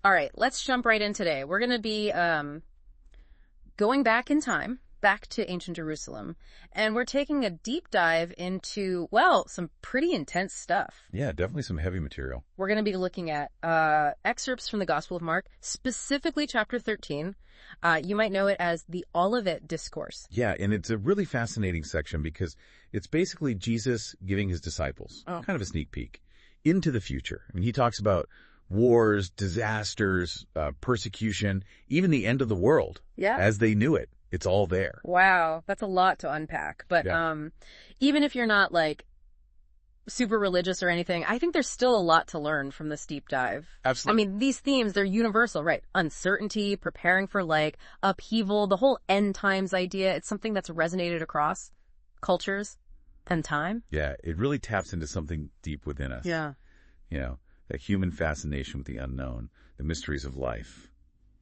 All right, let's jump right in today. We're going to be going back in time, back to ancient Jerusalem, and we're taking a deep dive into, well, some pretty intense stuff. Yeah, definitely some heavy material. We're going to be looking at excerpts from the Gospel of Mark, specifically chapter 13. You might know it as the Olivet Discourse. Yeah, and it's a really fascinating section because it's basically Jesus giving his disciples kind of a sneak peek into the future. I mean, he talks about wars, disasters, persecution, even the end of the world as they knew it. It's all there. Wow, that's a lot to unpack. But even if you're not like super religious or anything, I think there's still a lot to learn from this deep dive. Absolutely. I mean, these themes, they're universal, right? Uncertainty, preparing for like upheaval, the whole end times idea. It's something that's resonated across cultures and time. Yeah, it really taps into something deep within us. Yeah. You know, that human fascination with the unknown, the mysteries of life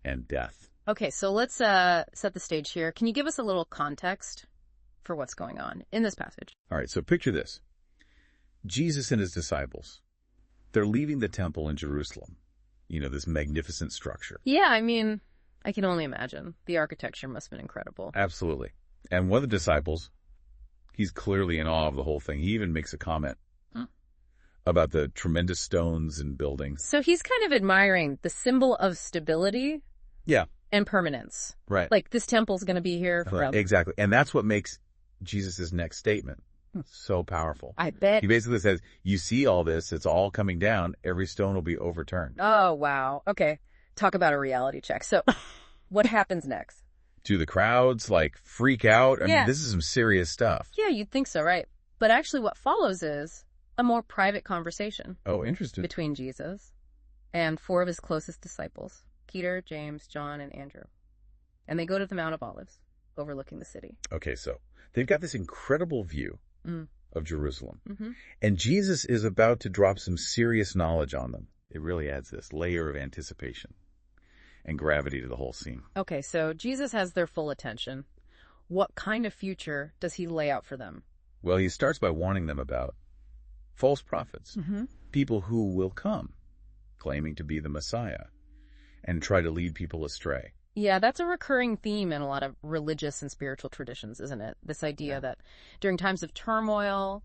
and death. Okay, so let's set the stage here. Can you give us a little context for what's going on in this passage? All right, so picture this. Jesus and his disciples, they're leaving the temple in Jerusalem, you know, this magnificent structure. Yeah, I mean, I can only imagine. The architecture must have been incredible. Absolutely. And one of the disciples, he's clearly in awe of the whole thing. He even makes a comment about the tremendous stones and buildings. So he's kind of admiring the symbol of stability. Yeah. And permanence. Right. Like, this temple's going to be here forever. Exactly. And that's what makes Jesus' next statement so powerful. I bet. He basically says, you see all this, it's all coming down, every stone will be overturned. Oh, wow. Okay. Talk about a reality check. So, what happens next? Do the crowds, like, freak out? I mean, this is some serious stuff. Yeah, you'd think so, right? But actually what follows is a more private conversation. Oh, interesting. Between Jesus and 4 of his closest disciples. Peter, James, John, and Andrew. And they go to the Mount of Olives, overlooking the city. Okay, so they've got this incredible view of Jerusalem. Mm-hmm. And Jesus is about to drop some serious knowledge on them. It really adds this layer of anticipation and gravity to the whole scene. Okay, so Jesus has their full attention. What kind of future does he lay out for them? Well, he starts by warning them about false prophets, people who will come claiming to be the Messiah and try to lead people astray. Yeah, that's a recurring theme in a lot of religious and spiritual traditions, isn't it? This idea that during times of turmoil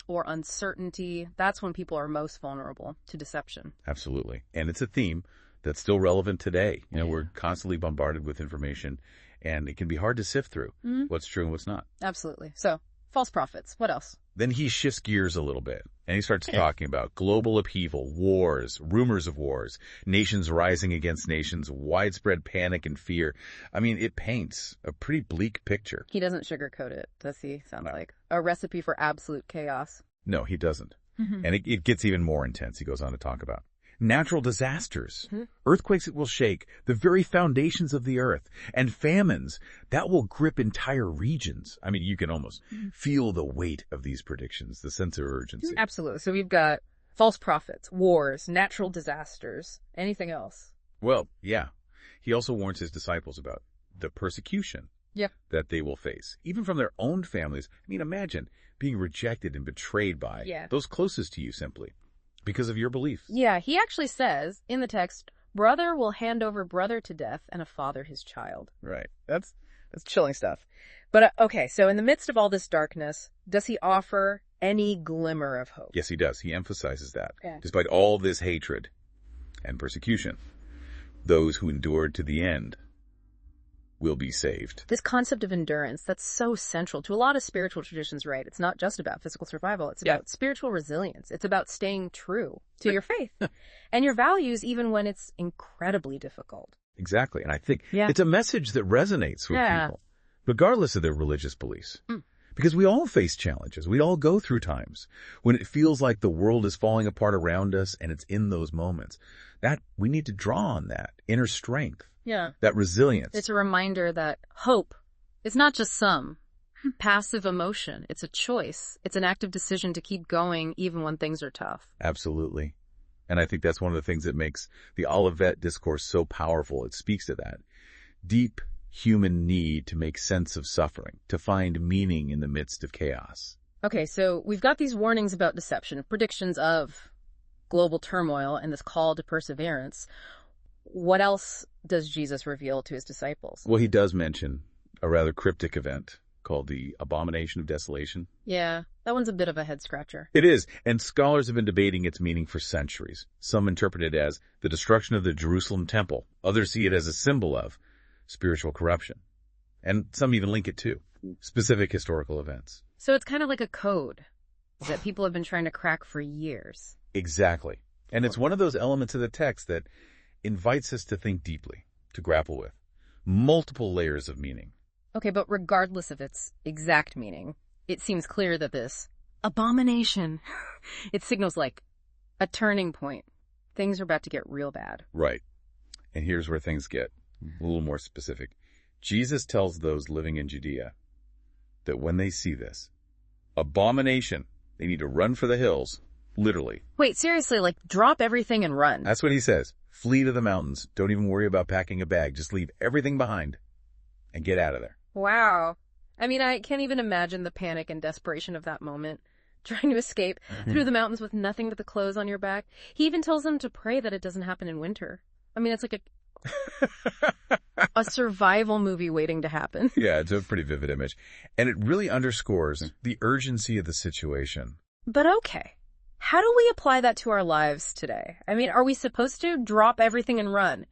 or uncertainty, that's when people are most vulnerable to deception. Absolutely. And it's a theme that's still relevant today. You know, we're constantly bombarded with information, and it can be hard to sift through what's true and what's not. Absolutely. So, false prophets. What else? Then he shifts gears a little bit, and he starts talking about global upheaval, wars, rumors of wars, nations rising against nations, widespread panic and fear. I mean, it paints a pretty bleak picture. He doesn't sugarcoat it, does he? Sounds like a recipe for absolute chaos. No, he doesn't. And it gets even more intense. He goes on to talk about natural disasters, earthquakes that will shake the very foundations of the earth, and famines that will grip entire regions. I mean, you can almost feel the weight of these predictions, the sense of urgency. Absolutely. So we've got false prophets, wars, natural disasters. Anything else? Well, yeah. He also warns his disciples about the persecution that they will face, even from their own families. I mean, imagine being rejected and betrayed by those closest to you simply because of your beliefs. Yeah, he actually says in the text, brother will hand over brother to death and a father his child. Right. That's chilling stuff. But okay, so in the midst of all this darkness, does he offer any glimmer of hope? Yes, he does. He emphasizes that. Despite all this hatred and persecution, those who endured to the end will be saved. This concept of endurance, that's so central to a lot of spiritual traditions, right? It's not just about physical survival. It's about spiritual resilience. It's about staying true to your faith and your values, even when it's incredibly difficult. Exactly. And I think it's a message that resonates with people, regardless of their religious beliefs. Because we all face challenges. We all go through times when it feels like the world is falling apart around us, and it's in those moments that we need to draw on that inner strength. That resilience. It's a reminder that hope is not just some passive emotion. It's a choice. It's an active decision to keep going even when things are tough. Absolutely. And I think that's one of the things that makes the Olivet Discourse so powerful. It speaks to that deep human need to make sense of suffering, to find meaning in the midst of chaos. Okay, so we've got these warnings about deception, predictions of global turmoil, and this call to perseverance. What else does Jesus reveal to his disciples? Well, he does mention a rather cryptic event called the Abomination of Desolation. Yeah, that one's a bit of a head-scratcher. It is, and scholars have been debating its meaning for centuries. Some interpret it as the destruction of the Jerusalem temple. Others see it as a symbol of spiritual corruption. And some even link it to specific historical events. So it's kind of like a code that people have been trying to crack for years. Exactly. And it's one of those elements of the text that invites us to think deeply, to grapple with multiple layers of meaning. Okay, but regardless of its exact meaning, it seems clear that this abomination, it signals like a turning point. Things are about to get real bad. Right. And here's where things get a little more specific. Jesus tells those living in Judea that when they see this abomination, they need to run for the hills, literally. Wait, seriously, like drop everything and run. That's what he says. Flee to the mountains. Don't even worry about packing a bag. Just leave everything behind and get out of there. Wow. I mean, I can't even imagine the panic and desperation of that moment, trying to escape through the mountains with nothing but the clothes on your back. He even tells them to pray that it doesn't happen in winter. I mean, it's like a survival movie waiting to happen. Yeah, it's a pretty vivid image. And it really underscores the urgency of the situation. But okay, how do we apply that to our lives today? I mean, are we supposed to drop everything and run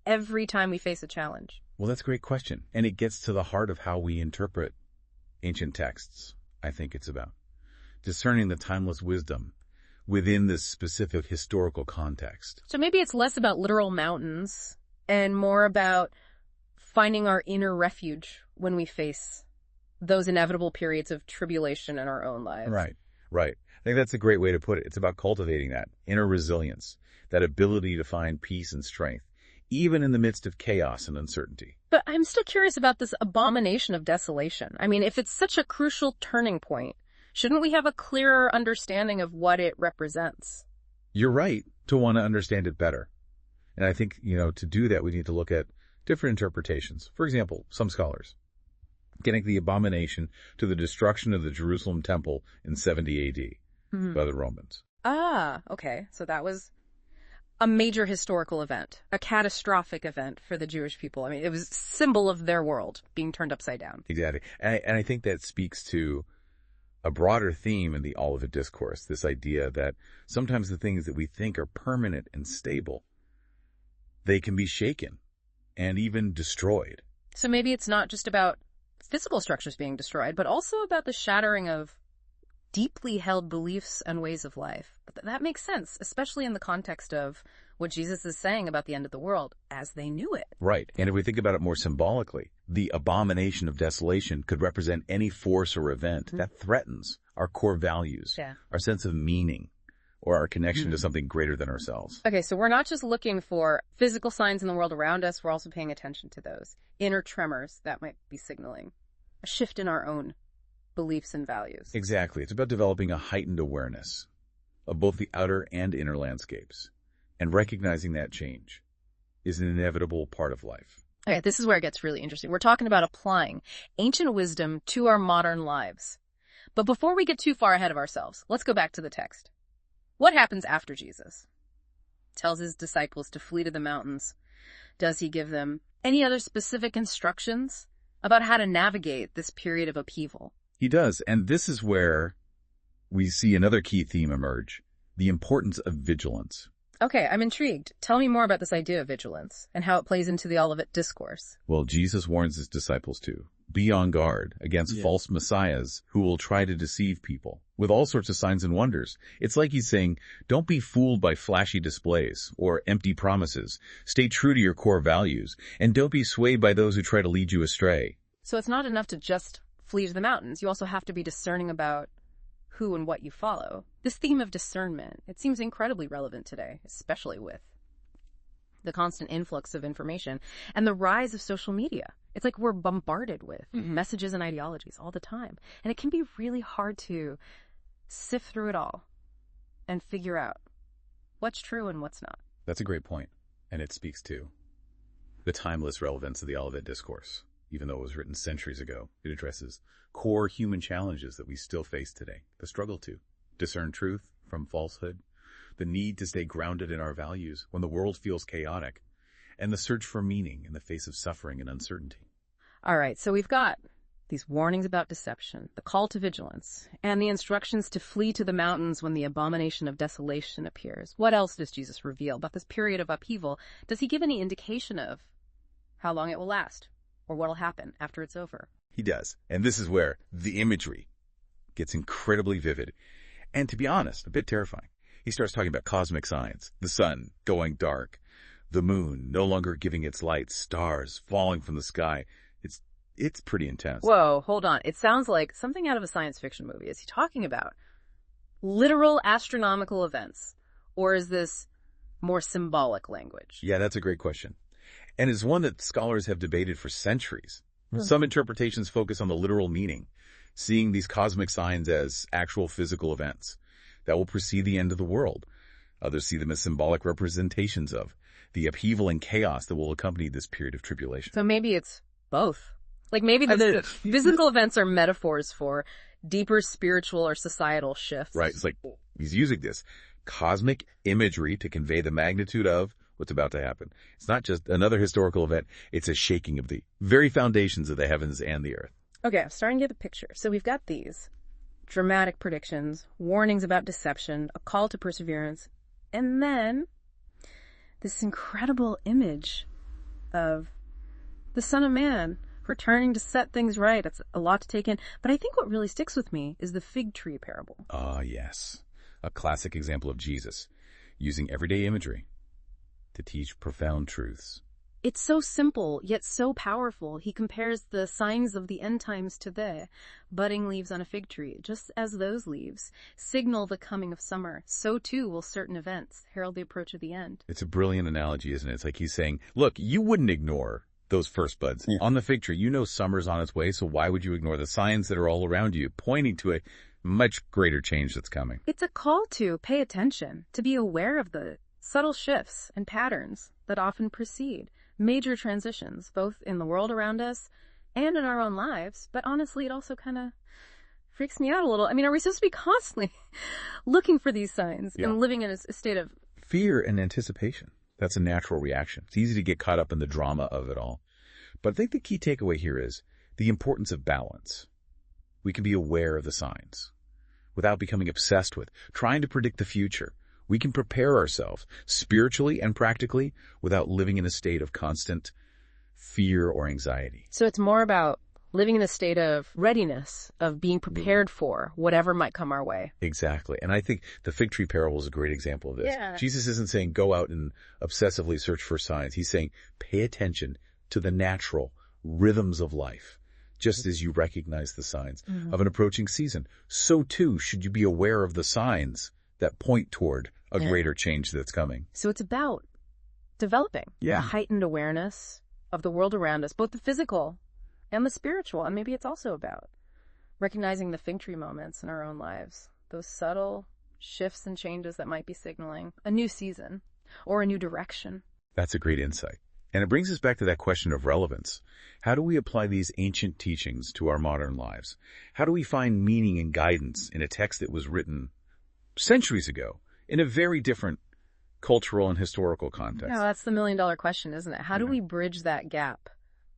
every time we face a challenge? Well, that's a great question. And it gets to the heart of how we interpret ancient texts, I think it's about. Discerning the timeless wisdom within this specific historical context. So maybe it's less about literal mountains and more about finding our inner refuge when we face those inevitable periods of tribulation in our own lives. Right. I think that's a great way to put it. It's about cultivating that inner resilience, that ability to find peace and strength, even in the midst of chaos and uncertainty. But I'm still curious about this abomination of desolation. I mean, if it's such a crucial turning point, shouldn't we have a clearer understanding of what it represents? You're right to want to understand it better. And I think, to do that, we need to look at different interpretations. For example, some scholars getting the abomination to the destruction of the Jerusalem temple in 70 AD by the Romans. Ah, okay. So that was a major historical event, a catastrophic event for the Jewish people. I mean, it was a symbol of their world being turned upside down. Exactly. And I think that speaks to a broader theme in the Olivet Discourse, this idea that sometimes the things that we think are permanent and stable, they can be shaken and even destroyed. So maybe it's not just about physical structures being destroyed, but also about the shattering of deeply held beliefs and ways of life. But that makes sense, especially in the context of what Jesus is saying about the end of the world as they knew it. Right. And if we think about it more symbolically, the abomination of desolation could represent any force or event that threatens our core values, our sense of meaning, or our connection to something greater than ourselves. Okay, so we're not just looking for physical signs in the world around us, we're also paying attention to those inner tremors that might be signaling a shift in our own beliefs and values. Exactly. It's about developing a heightened awareness of both the outer and inner landscapes, and recognizing that change is an inevitable part of life. Okay, this is where it gets really interesting. We're talking about applying ancient wisdom to our modern lives. But before we get too far ahead of ourselves, let's go back to the text. What happens after Jesus tells his disciples to flee to the mountains? Does he give them any other specific instructions about how to navigate this period of upheaval? He does, and this is where we see another key theme emerge, the importance of vigilance. Okay, I'm intrigued. Tell me more about this idea of vigilance and how it plays into the Olivet Discourse. Well, Jesus warns his disciples to be on guard against false messiahs who will try to deceive people with all sorts of signs and wonders. It's like he's saying, don't be fooled by flashy displays or empty promises. Stay true to your core values, and don't be swayed by those who try to lead you astray. So it's not enough to just flee to the mountains. You also have to be discerning about who and what you follow. This theme of discernment, it seems incredibly relevant today, especially with the constant influx of information and the rise of social media. It's like we're bombarded with messages and ideologies all the time. And it can be really hard to sift through it all and figure out what's true and what's not. That's a great point. And it speaks to the timeless relevance of the Olivet Discourse. Even though it was written centuries ago, it addresses core human challenges that we still face today. The struggle to discern truth from falsehood, the need to stay grounded in our values when the world feels chaotic, and the search for meaning in the face of suffering and uncertainty. All right, so we've got these warnings about deception, the call to vigilance, and the instructions to flee to the mountains when the abomination of desolation appears. What else does Jesus reveal about this period of upheaval? Does he give any indication of how long it will last or what will happen after it's over? He does. And this is where the imagery gets incredibly vivid and, to be honest, a bit terrifying. He starts talking about cosmic signs, the sun going dark, the moon no longer giving its light, stars falling from the sky. It's pretty intense. Whoa, hold on. It sounds like something out of a science fiction movie. Is he talking about literal astronomical events, or is this more symbolic language? Yeah, that's a great question. And it's one that scholars have debated for centuries. Some interpretations focus on the literal meaning, seeing these cosmic signs as actual physical events that will precede the end of the world. Others see them as symbolic representations of the upheaval and chaos that will accompany this period of tribulation. So maybe it's both. Like maybe the physical events are metaphors for deeper spiritual or societal shifts. Right. It's like he's using this cosmic imagery to convey the magnitude of what's about to happen. It's not just another historical event. It's a shaking of the very foundations of the heavens and the earth. Okay, I'm starting to get the picture. So we've got these dramatic predictions, warnings about deception, a call to perseverance, and then this incredible image of the Son of Man returning to set things right. It's a lot to take in. But I think what really sticks with me is the fig tree parable. Ah, yes. A classic example of Jesus using everyday imagery to teach profound truths. It's so simple, yet so powerful. He compares the signs of the end times to the budding leaves on a fig tree. Just as those leaves signal the coming of summer, so too will certain events herald the approach of the end. It's a brilliant analogy, isn't it? It's like he's saying, look, you wouldn't ignore those first buds on the fig tree. You know summer's on its way, so why would you ignore the signs that are all around you, pointing to a much greater change that's coming? It's a call to pay attention, to be aware of the subtle shifts and patterns that often precede major transitions, both in the world around us and in our own lives. But honestly, it also kind of freaks me out a little. I mean, are we supposed to be constantly looking for these signs and living in a state of fear and anticipation? That's a natural reaction. It's easy to get caught up in the drama of it all. But I think the key takeaway here is the importance of balance. We can be aware of the signs without becoming obsessed with trying to predict the future. We can prepare ourselves spiritually and practically without living in a state of constant fear or anxiety. So it's more about living in a state of readiness, of being prepared for whatever might come our way. Exactly. And I think the fig tree parable is a great example of this. Yeah. Jesus isn't saying go out and obsessively search for signs. He's saying pay attention to the natural rhythms of life. Just as you recognize the signs of an approaching season, so too should you be aware of the signs that point toward a greater change that's coming. So it's about developing a heightened awareness of the world around us, both the physical and the spiritual. And maybe it's also about recognizing the fig tree moments in our own lives, those subtle shifts and changes that might be signaling a new season or a new direction. That's a great insight. And it brings us back to that question of relevance. How do we apply these ancient teachings to our modern lives? How do we find meaning and guidance in a text that was written centuries ago in a very different cultural and historical context? No, that's the million-dollar question, isn't it? How do we bridge that gap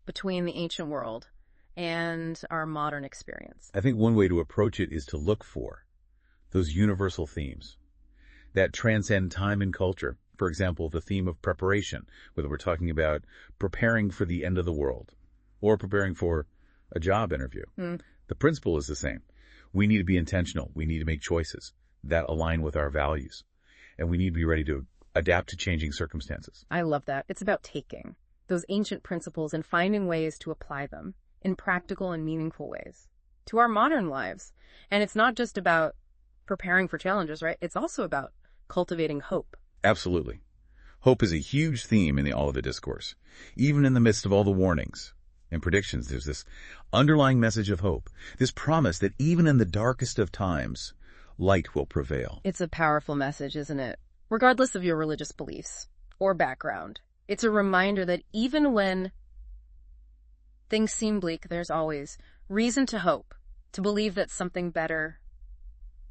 between the ancient world and our modern experience? I think one way to approach it is to look for those universal themes that transcend time and culture. For example, the theme of preparation, whether we're talking about preparing for the end of the world or preparing for a job interview. The principle is the same. We need to be intentional. We need to make choices that align with our values. And we need to be ready to adapt to changing circumstances. I love that. It's about taking those ancient principles and finding ways to apply them in practical and meaningful ways to our modern lives. And it's not just about preparing for challenges, right? It's also about cultivating hope. Absolutely. Hope is a huge theme in the Olivet Discourse. Even in the midst of all the warnings and predictions, there's this underlying message of hope, this promise that even in the darkest of times, light will prevail. It's a powerful message, isn't it? Regardless of your religious beliefs or background, it's a reminder that even when things seem bleak, there's always reason to hope, to believe that something better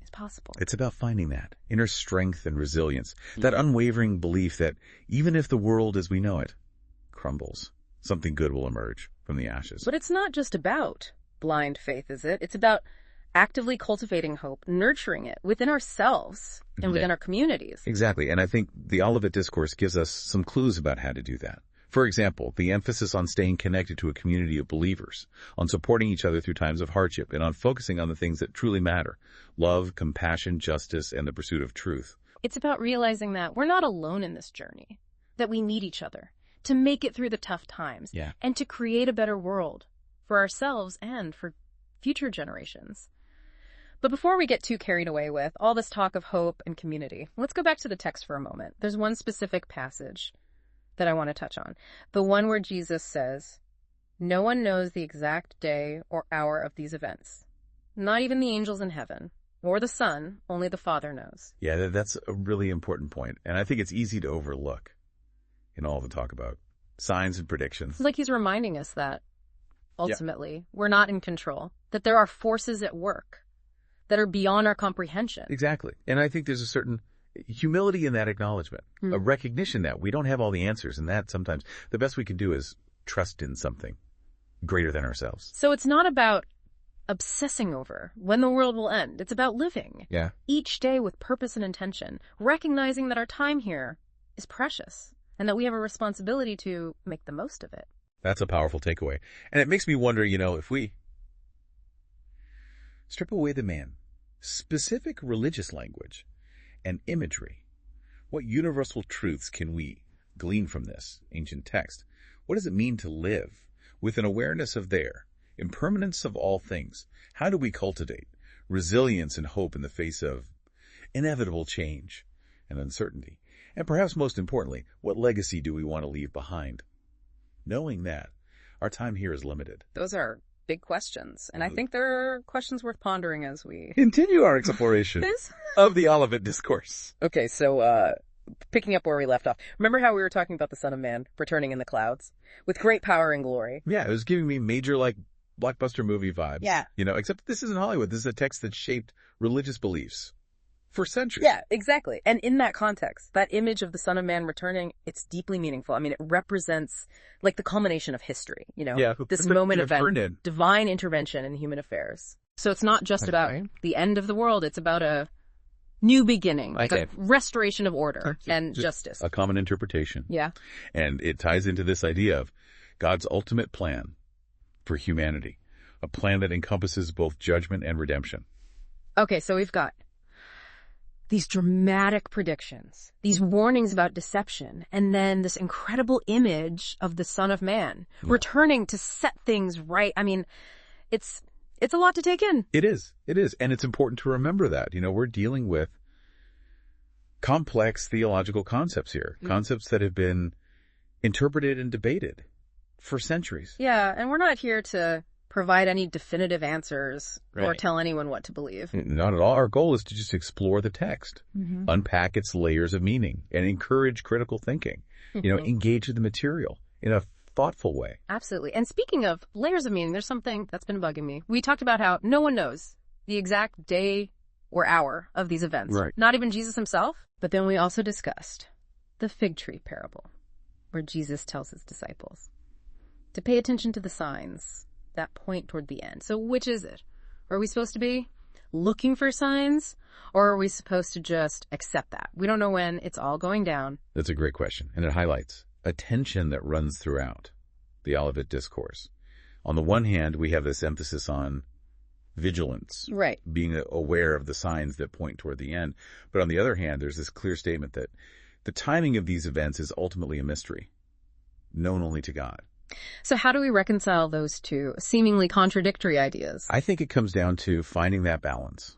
is possible. It's about finding that inner strength and resilience, that unwavering belief that even if the world as we know it crumbles, something good will emerge from the ashes. But it's not just about blind faith, is it? It's about actively cultivating hope, nurturing it within ourselves and within our communities. Exactly. And I think the Olivet Discourse gives us some clues about how to do that. For example, the emphasis on staying connected to a community of believers, on supporting each other through times of hardship, and on focusing on the things that truly matter: love, compassion, justice, and the pursuit of truth. It's about realizing that we're not alone in this journey, that we need each other to make it through the tough times and to create a better world for ourselves and for future generations. But before we get too carried away with all this talk of hope and community, let's go back to the text for a moment. There's one specific passage that I want to touch on. The one where Jesus says, "No one knows the exact day or hour of these events. Not even the angels in heaven or the Son, only the Father knows." Yeah, that's a really important point. And I think it's easy to overlook in all the talk about signs and predictions. It's like he's reminding us that ultimately we're not in control, that there are forces at work that are beyond our comprehension. Exactly. And I think there's a certain humility in that acknowledgement, a recognition that we don't have all the answers, and that sometimes the best we can do is trust in something greater than ourselves. So it's not about obsessing over when the world will end. It's about living each day with purpose and intention, recognizing that our time here is precious and that we have a responsibility to make the most of it. That's a powerful takeaway. And it makes me wonder, if we strip away the man, specific religious language, and imagery, what universal truths can we glean from this ancient text? What does it mean to live with an awareness of their impermanence of all things? How do we cultivate resilience and hope in the face of inevitable change and uncertainty? And perhaps most importantly, what legacy do we want to leave behind? Knowing that our time here is limited. Those are big questions, and I think they're questions worth pondering as we continue our exploration of the Olivet Discourse. Okay, so picking up where we left off. Remember how we were talking about the Son of Man returning in the clouds with great power and glory? Yeah, it was giving me major, blockbuster movie vibes. Yeah. Except this isn't Hollywood. This is a text that shaped religious beliefs for centuries. Yeah, exactly. And in that context, that image of the Son of Man returning, it's deeply meaningful. I mean, it represents the culmination of history, this moment of divine intervention in human affairs. So it's not just about the end of the world. It's about a new beginning, a restoration of order and justice. A common interpretation. Yeah. And it ties into this idea of God's ultimate plan for humanity, a plan that encompasses both judgment and redemption. Okay, so we've got these dramatic predictions, these warnings about deception, and then this incredible image of the Son of Man returning to set things right. I mean, it's a lot to take in. It is. And it's important to remember that. We're dealing with complex theological concepts here, concepts that have been interpreted and debated for centuries. Yeah, and we're not here to provide any definitive answers or tell anyone what to believe. Not at all. Our goal is to just explore the text, unpack its layers of meaning, and encourage critical thinking, engage with the material in a thoughtful way. Absolutely. And speaking of layers of meaning, there's something that's been bugging me. We talked about how no one knows the exact day or hour of these events. Right. Not even Jesus himself. But then we also discussed the fig tree parable, where Jesus tells his disciples to pay attention to the signs that point toward the end. So which is it? Are we supposed to be looking for signs, or are we supposed to just accept that? We don't know when it's all going down. That's a great question, and it highlights a tension that runs throughout the Olivet Discourse. On the one hand, we have this emphasis on vigilance, being aware of the signs that point toward the end. But on the other hand, there's this clear statement that the timing of these events is ultimately a mystery, known only to God. So how do we reconcile those two seemingly contradictory ideas? I think it comes down to finding that balance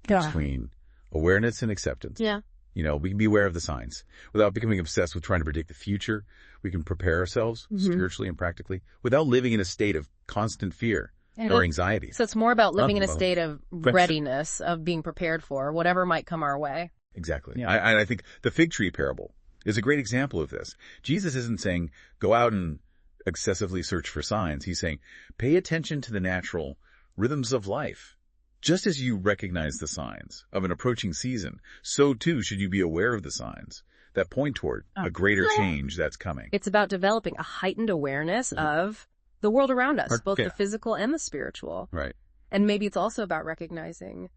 between awareness and acceptance. Yeah. We can be aware of the signs without becoming obsessed with trying to predict the future. We can prepare ourselves spiritually and practically without living in a state of constant fear or anxiety. So it's more about living in a state of readiness, of being prepared for whatever might come our way. Exactly. Yeah. I think the fig tree parable is a great example of this. Jesus isn't saying, go out and excessively search for signs. He's saying, pay attention to the natural rhythms of life. Just as you recognize the signs of an approaching season, so too should you be aware of the signs that point toward a greater change that's coming. It's about developing a heightened awareness of the world around us, both the physical and the spiritual. Right. And maybe it's also about recognizing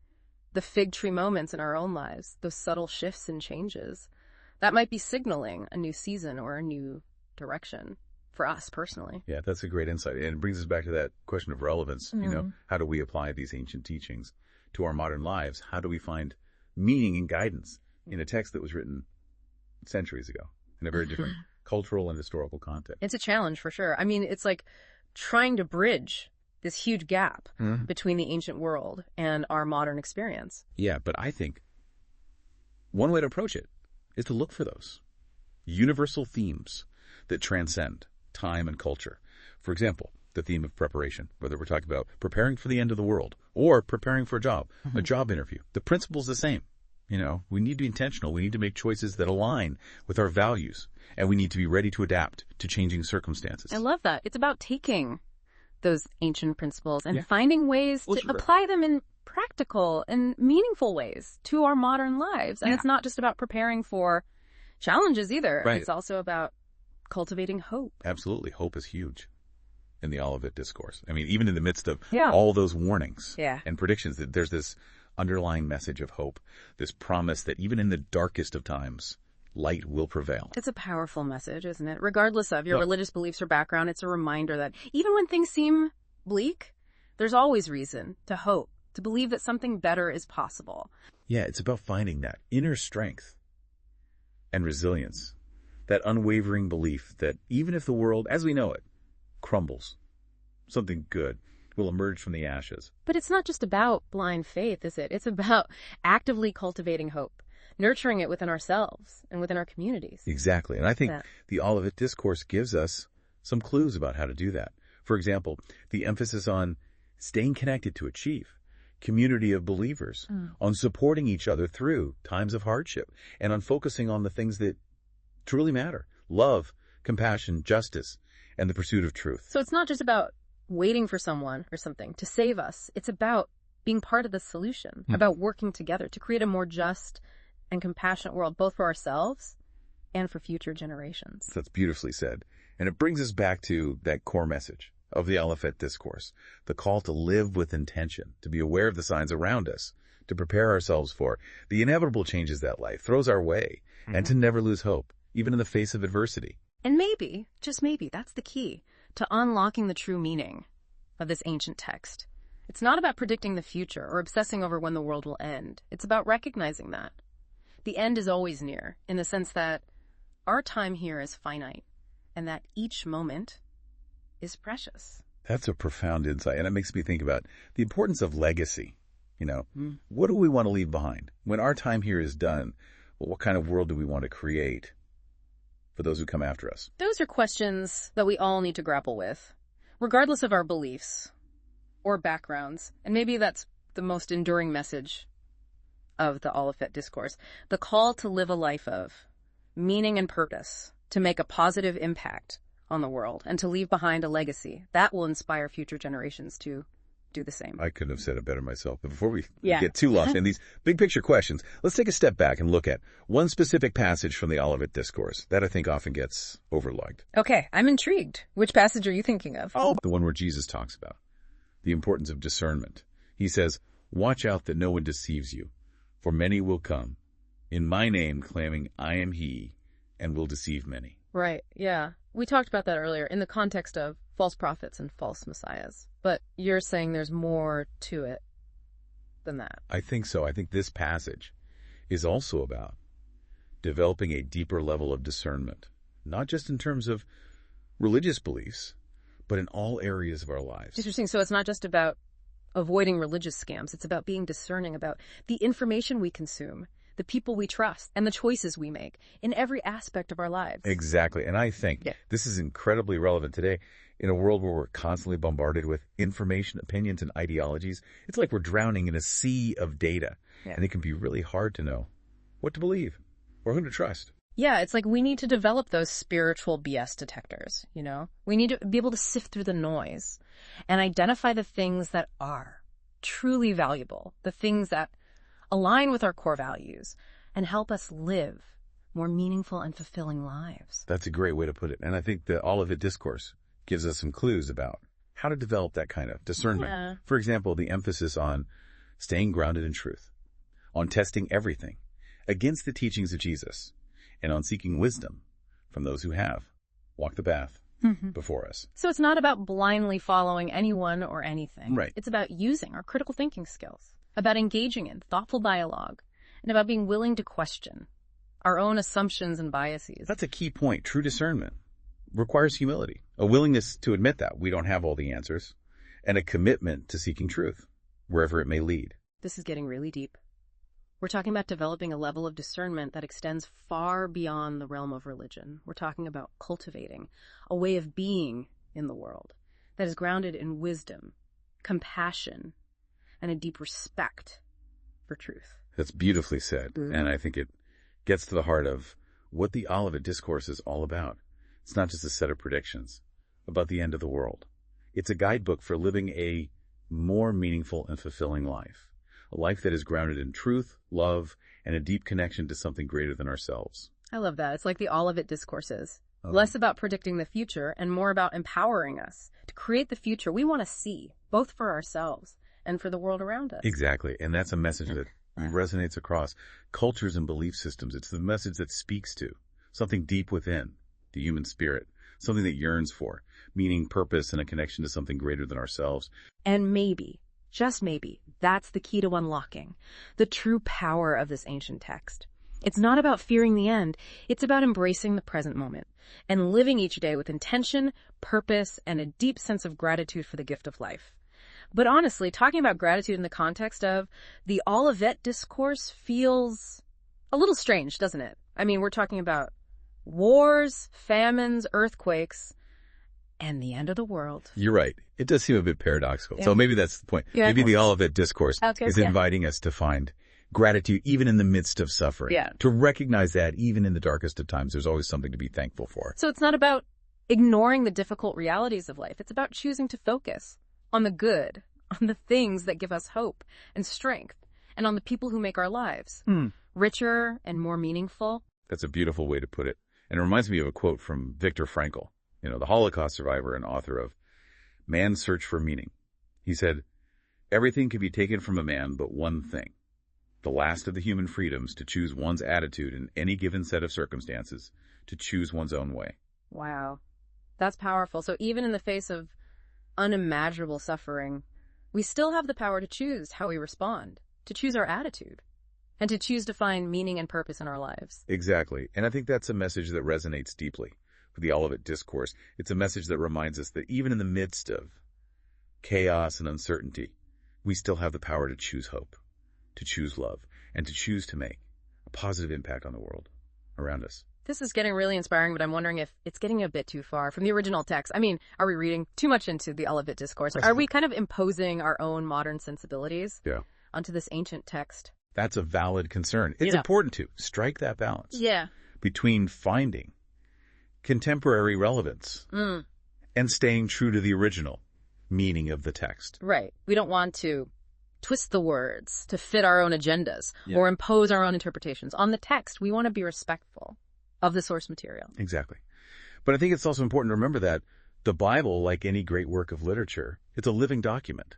the fig tree moments in our own lives, those subtle shifts and changes. That might be signaling a new season or a new direction for us personally. Yeah, that's a great insight. And it brings us back to that question of relevance. You know, how do we apply these ancient teachings to our modern lives? How do we find meaning and guidance in a text that was written centuries ago in a very different cultural and historical context? It's a challenge for sure. I mean, it's like trying to bridge this huge gap between the ancient world and our modern experience. Yeah, but I think one way to approach it is to look for those universal themes that transcend time and culture. For example, the theme of preparation, whether we're talking about preparing for the end of the world or preparing for a job interview. The principle's the same. You know, we need to be intentional. We need to make choices that align with our values, and we need to be ready to adapt to changing circumstances. I love that. It's about taking those ancient principles and finding ways to apply them in practical and meaningful ways to our modern lives. And it's not just about preparing for challenges either. Right. It's also about cultivating hope. Absolutely. Hope is huge in the Olivet Discourse. I mean, even in the midst of all those warnings and predictions, that there's this underlying message of hope, this promise that even in the darkest of times, light will prevail. It's a powerful message, isn't it? Regardless of your religious beliefs or background, it's a reminder that even when things seem bleak, there's always reason to hope, to believe that something better is possible. Yeah, it's about finding that inner strength and resilience, that unwavering belief that even if the world, as we know it, crumbles, something good will emerge from the ashes. But it's not just about blind faith, is it? It's about actively cultivating hope, nurturing it within ourselves and within our communities. Exactly. And I think the Olivet Discourse gives us some clues about how to do that. For example, the emphasis on staying connected to achieve, community of believers, on supporting each other through times of hardship, and on focusing on the things that truly matter: love, compassion, justice, and the pursuit of truth. So it's not just about waiting for someone or something to save us. It's about being part of the solution, about working together to create a more just and compassionate world, both for ourselves and for future generations. That's beautifully said. And it brings us back to that core message of the Olivet Discourse, the call to live with intention, to be aware of the signs around us, to prepare ourselves for the inevitable changes that life throws our way, and to never lose hope, even in the face of adversity. And maybe, just maybe, that's the key to unlocking the true meaning of this ancient text. It's not about predicting the future or obsessing over when the world will end. It's about recognizing that the end is always near, in the sense that our time here is finite and that each moment is precious. That's a profound insight, and it makes me think about the importance of legacy. You know, what do we want to leave behind? When our time here is done, well, what kind of world do we want to create for those who come after us? Those are questions that we all need to grapple with, regardless of our beliefs or backgrounds. And maybe that's the most enduring message of the Olivet Discourse: the call to live a life of meaning and purpose, to make a positive impact on the world, and to leave behind a legacy that will inspire future generations to do the same. I couldn't have said it better myself. But before we get too lost in these big picture questions, let's take a step back and look at one specific passage from the Olivet Discourse that I think often gets overlooked. Okay, I'm intrigued. Which passage are you thinking of? Oh, the one where Jesus talks about the importance of discernment. He says, "Watch out that no one deceives you, for many will come in my name claiming I am he, and will deceive many." Right, yeah. We talked about that earlier in the context of false prophets and false messiahs. But you're saying there's more to it than that. I think so. I think this passage is also about developing a deeper level of discernment, not just in terms of religious beliefs, but in all areas of our lives. Interesting. So it's not just about avoiding religious scams. It's about being discerning about the information we consume, the people we trust, and the choices we make in every aspect of our lives. Exactly. And I think this is incredibly relevant today in a world where we're constantly bombarded with information, opinions, and ideologies. It's like we're drowning in a sea of data, and it can be really hard to know what to believe or who to trust. Yeah, it's like we need to develop those spiritual BS detectors, you know? We need to be able to sift through the noise and identify the things that are truly valuable, the things that align with our core values and help us live more meaningful and fulfilling lives. That's a great way to put it. And I think the Olivet Discourse gives us some clues about how to develop that kind of discernment. Yeah. For example, the emphasis on staying grounded in truth, on testing everything against the teachings of Jesus, and on seeking wisdom from those who have walked the path before us. So it's not about blindly following anyone or anything. Right. It's about using our critical thinking skills, about engaging in thoughtful dialogue, and about being willing to question our own assumptions and biases. That's a key point. True discernment requires humility, a willingness to admit that we don't have all the answers, and a commitment to seeking truth, wherever it may lead. This is getting really deep. We're talking about developing a level of discernment that extends far beyond the realm of religion. We're talking about cultivating a way of being in the world that is grounded in wisdom, compassion, and a deep respect for truth. That's beautifully said, and I think it gets to the heart of what the Olivet Discourse is all about. It's not just a set of predictions about the end of the world. It's a guidebook for living a more meaningful and fulfilling life. A life that is grounded in truth, love, and a deep connection to something greater than ourselves. I love that. It's like the Olivet Discourses. Less about predicting the future and more about empowering us to create the future we want to see, both for ourselves and for the world around us. Exactly. And that's a message that resonates across cultures and belief systems. It's the message that speaks to something deep within the human spirit, something that yearns for meaning, purpose, and a connection to something greater than ourselves. And maybe, just maybe, that's the key to unlocking the true power of this ancient text. It's not about fearing the end. It's about embracing the present moment and living each day with intention, purpose, and a deep sense of gratitude for the gift of life. But honestly, talking about gratitude in the context of the Olivet Discourse feels a little strange, doesn't it? I mean, we're talking about wars, famines, earthquakes, and the end of the world. You're right. It does seem a bit paradoxical. Yeah. So maybe that's the point. Yeah. Maybe the Olivet Discourse is Yeah. inviting us to find gratitude even in the midst of suffering. Yeah. To recognize that even in the darkest of times, there's always something to be thankful for. So it's not about ignoring the difficult realities of life. It's about choosing to focus on the good, on the things that give us hope and strength, and on the people who make our lives richer and more meaningful. That's a beautiful way to put it. And it reminds me of a quote from Viktor Frankl, the Holocaust survivor and author of Man's Search for Meaning. He said, "Everything can be taken from a man but one thing, the last of the human freedoms to choose one's attitude in any given set of circumstances, to choose one's own way." Wow. That's powerful. So even in the face of unimaginable suffering, we still have the power to choose how we respond, to choose our attitude, and to choose to find meaning and purpose in our lives. Exactly. And I think that's a message that resonates deeply with the Olivet Discourse. It's a message that reminds us that even in the midst of chaos and uncertainty, we still have the power to choose hope, to choose love, and to choose to make a positive impact on the world around us. This is getting really inspiring, but I'm wondering if it's getting a bit too far from the original text. I mean, are we reading too much into the Olivet Discourse? Are we kind of imposing our own modern sensibilities onto this ancient text? That's a valid concern. It's important to strike that balance between finding contemporary relevance and staying true to the original meaning of the text. Right. We don't want to twist the words to fit our own agendas or impose our own interpretations. On the text, we want to be respectful of the source material. Exactly. But I think it's also important to remember that the Bible, like any great work of literature, it's a living document,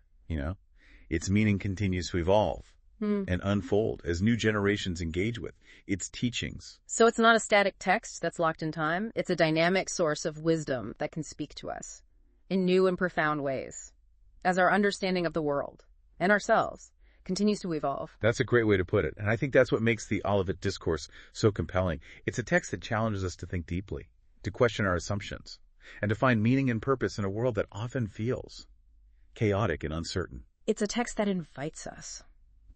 Its meaning continues to evolve and unfold as new generations engage with its teachings. So it's not a static text that's locked in time. It's a dynamic source of wisdom that can speak to us in new and profound ways as our understanding of the world and ourselves continues to evolve. That's a great way to put it. And I think that's what makes the Olivet Discourse so compelling. It's a text that challenges us to think deeply, to question our assumptions, and to find meaning and purpose in a world that often feels chaotic and uncertain. It's a text that invites us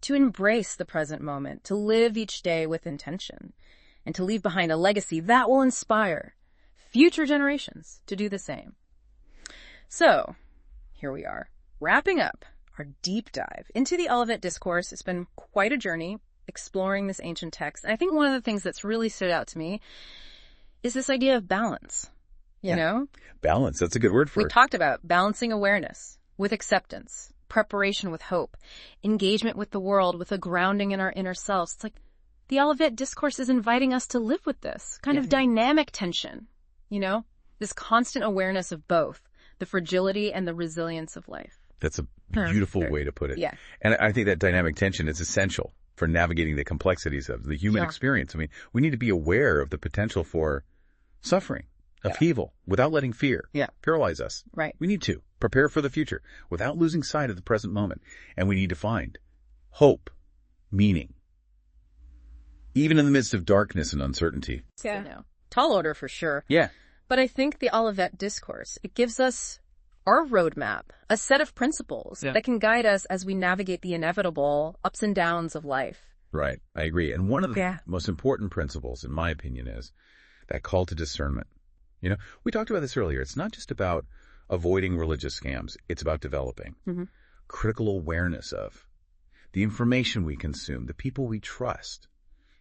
to embrace the present moment, to live each day with intention, and to leave behind a legacy that will inspire future generations to do the same. So, here we are, wrapping up our deep dive into the Olivet Discourse. It's been quite a journey exploring this ancient text. And I think one of the things that's really stood out to me is this idea of balance. You know? Balance, that's a good word for it. We talked about balancing awareness with acceptance, preparation with hope, engagement with the world with a grounding in our inner selves. It's like the Olivet Discourse is inviting us to live with this kind of dynamic tension, this constant awareness of both the fragility and the resilience of life. That's a beautiful way to put it. Yeah. And I think that dynamic tension is essential for navigating the complexities of the human experience. I mean, we need to be aware of the potential for suffering, upheaval, without letting fear paralyze us. Right. We need to prepare for the future without losing sight of the present moment. And we need to find hope, meaning, even in the midst of darkness and uncertainty. Yeah. Tall order for sure. Yeah. But I think the Olivet Discourse, it gives us our roadmap, a set of principles that can guide us as we navigate the inevitable ups and downs of life. Right. I agree. And one of the most important principles, in my opinion, is that call to discernment. We talked about this earlier. It's not just about avoiding religious scams. It's about developing critical awareness of the information we consume, the people we trust,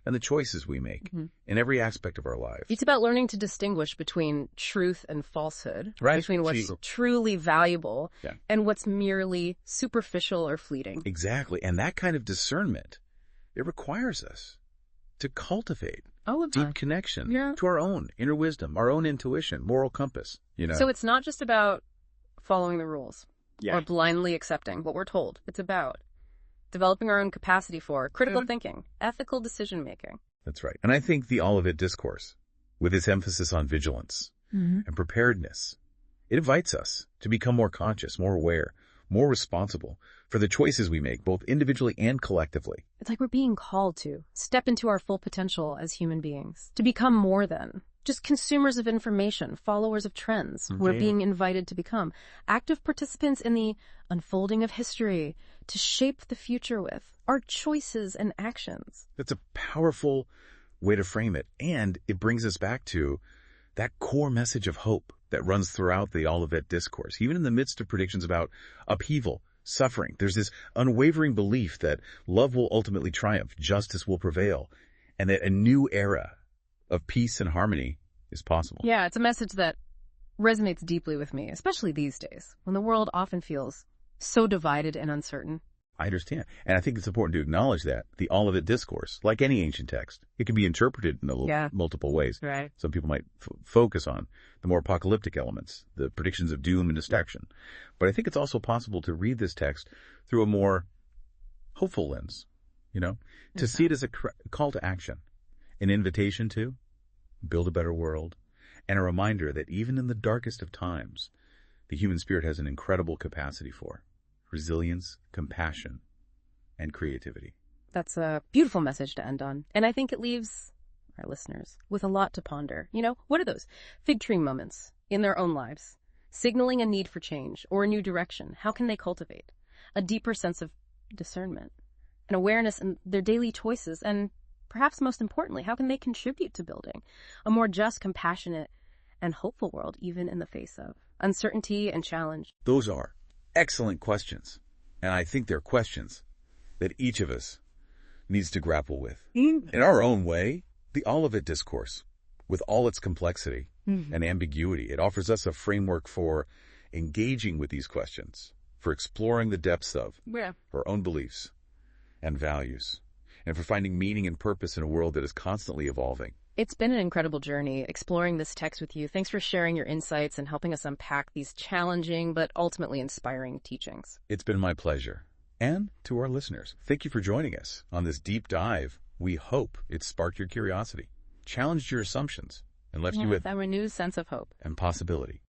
and the choices we make in every aspect of our lives. It's about learning to distinguish between truth and falsehood, between what's truly valuable and what's merely superficial or fleeting. Exactly. And that kind of discernment, it requires us to cultivate deep connection to our own inner wisdom, our own intuition, moral compass. So it's not just about following the rules or blindly accepting what we're told. It's about developing our own capacity for critical thinking, ethical decision-making. That's right. And I think the Olivet Discourse, with its emphasis on vigilance and preparedness, it invites us to become more conscious, more aware, more responsible for the choices we make, both individually and collectively. It's like we're being called to step into our full potential as human beings, to become more than just consumers of information, followers of trends. We're being invited to become active participants in the unfolding of history, to shape the future with our choices and actions. That's a powerful way to frame it. And it brings us back to that core message of hope that runs throughout the Olivet Discourse. Even in the midst of predictions about upheaval, suffering, there's this unwavering belief that love will ultimately triumph, justice will prevail, and that a new era of peace and harmony is possible. Yeah, it's a message that resonates deeply with me, especially these days, when the world often feels so divided and uncertain. I understand. And I think it's important to acknowledge that the Olivet Discourse, like any ancient text, it can be interpreted in multiple ways. Right. Some people might focus on the more apocalyptic elements, the predictions of doom and destruction. But I think it's also possible to read this text through a more hopeful lens, to see it as a call to action, an invitation to build a better world, and a reminder that even in the darkest of times, the human spirit has an incredible capacity for resilience, compassion, and creativity. That's a beautiful message to end on. And I think it leaves our listeners with a lot to ponder. What are those fig tree moments in their own lives, signaling a need for change or a new direction? How can they cultivate a deeper sense of discernment and awareness in their daily choices? And perhaps most importantly, how can they contribute to building a more just, compassionate, and hopeful world, even in the face of uncertainty and challenge? Those are excellent questions. And I think they're questions that each of us needs to grapple with. In our own way, the Olivet Discourse, with all its complexity and ambiguity, it offers us a framework for engaging with these questions, for exploring the depths of our own beliefs and values, and for finding meaning and purpose in a world that is constantly evolving. It's been an incredible journey exploring this text with you. Thanks for sharing your insights and helping us unpack these challenging but ultimately inspiring teachings. It's been my pleasure. And to our listeners, thank you for joining us on this deep dive. We hope it sparked your curiosity, challenged your assumptions, and left you with a renewed sense of hope and possibility.